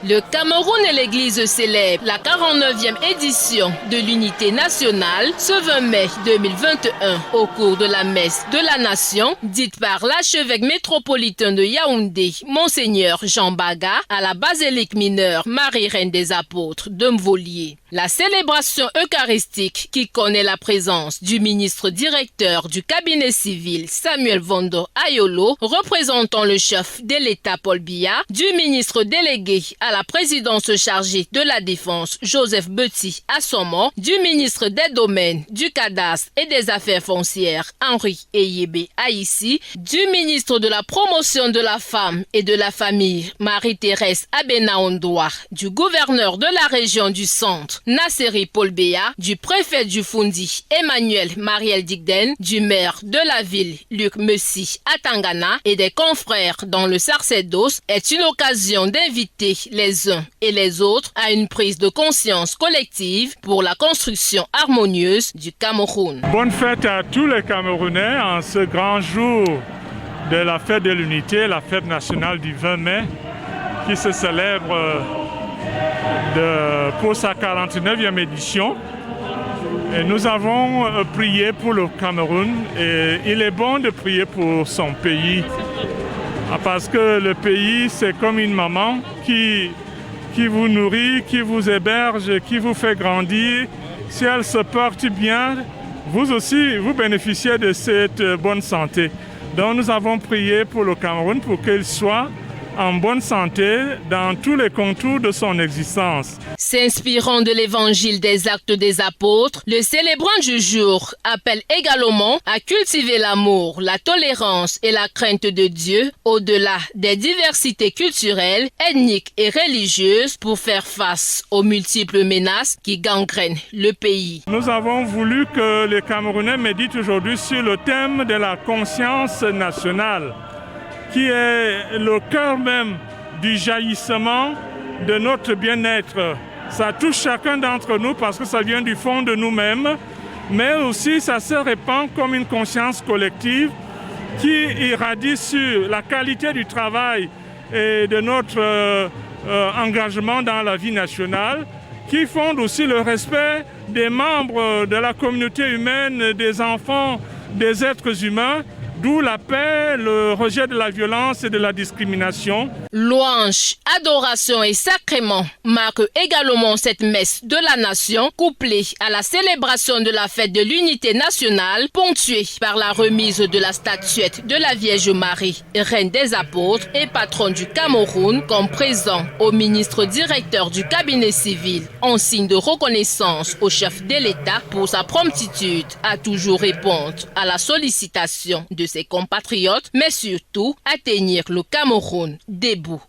Le Cameroun et l'Église célèbrent la 49e édition de l'Unité nationale ce 20 mai 2021 au cours de la messe de la Nation dite par l'archevêque métropolitain de Yaoundé, Monseigneur Jean Baga, à la basilique mineure Marie-Reine des Apôtres de Mvolier. La célébration eucharistique qui connaît la présence du ministre directeur du cabinet civil Samuel Vondo Ayolo, représentant le chef de l'État Paul Biya, du ministre délégué à la présidence chargée de la Défense Joseph Beti Assomo, du ministre des Domaines, du Cadastre et des Affaires foncières Henri Eyebe Aïssi, du ministre de la Promotion de la Femme et de la Famille Marie-Thérèse Abena-Ondoa, du gouverneur de la région du Centre Nasseri Paul Biya, du préfet du Fundi Emmanuel Mariel Digden, du maire de la ville Luc Messi Atangana et des confrères dans le Sarcedos est une occasion d'inviter les uns et les autres à une prise de conscience collective pour la construction harmonieuse du Cameroun. Bonne fête à tous les Camerounais en ce grand jour de la fête de l'unité, la fête nationale du 20 mai qui se célèbre pour sa 49e édition. Et nous avons prié pour le Cameroun et il est bon de prier pour son pays parce que le pays c'est comme une maman qui vous nourrit, qui vous héberge, qui vous fait grandir. Si elle se porte bien, vous aussi vous bénéficiez de cette bonne santé. Donc nous avons prié pour le Cameroun pour qu'il soit en bonne santé dans tous les contours de son existence. S'inspirant de l'évangile des Actes des Apôtres, le célébrant du jour appelle également à cultiver l'amour, la tolérance et la crainte de Dieu au-delà des diversités culturelles, ethniques et religieuses pour faire face aux multiples menaces qui gangrènent le pays. Nous avons voulu que les Camerounais méditent aujourd'hui sur le thème de la conscience nationale, qui est le cœur même du jaillissement de notre bien-être. Ça touche chacun d'entre nous parce que ça vient du fond de nous-mêmes, mais aussi ça se répand comme une conscience collective qui irradie sur la qualité du travail et de notre engagement dans la vie nationale, qui fonde aussi le respect des membres de la communauté humaine, des enfants, des êtres humains, d'où la paix, le rejet de la violence et de la discrimination. Louange, adoration et sacrement marquent également cette messe de la nation, couplée à la célébration de la fête de l'unité nationale, ponctuée par la remise de la statuette de la Vierge Marie, reine des apôtres et patronne du Cameroun, comme présent au ministre directeur du cabinet civil, en signe de reconnaissance au chef de l'État pour sa promptitude à toujours répondre à la sollicitation de ses compatriotes, mais surtout à tenir le Cameroun debout.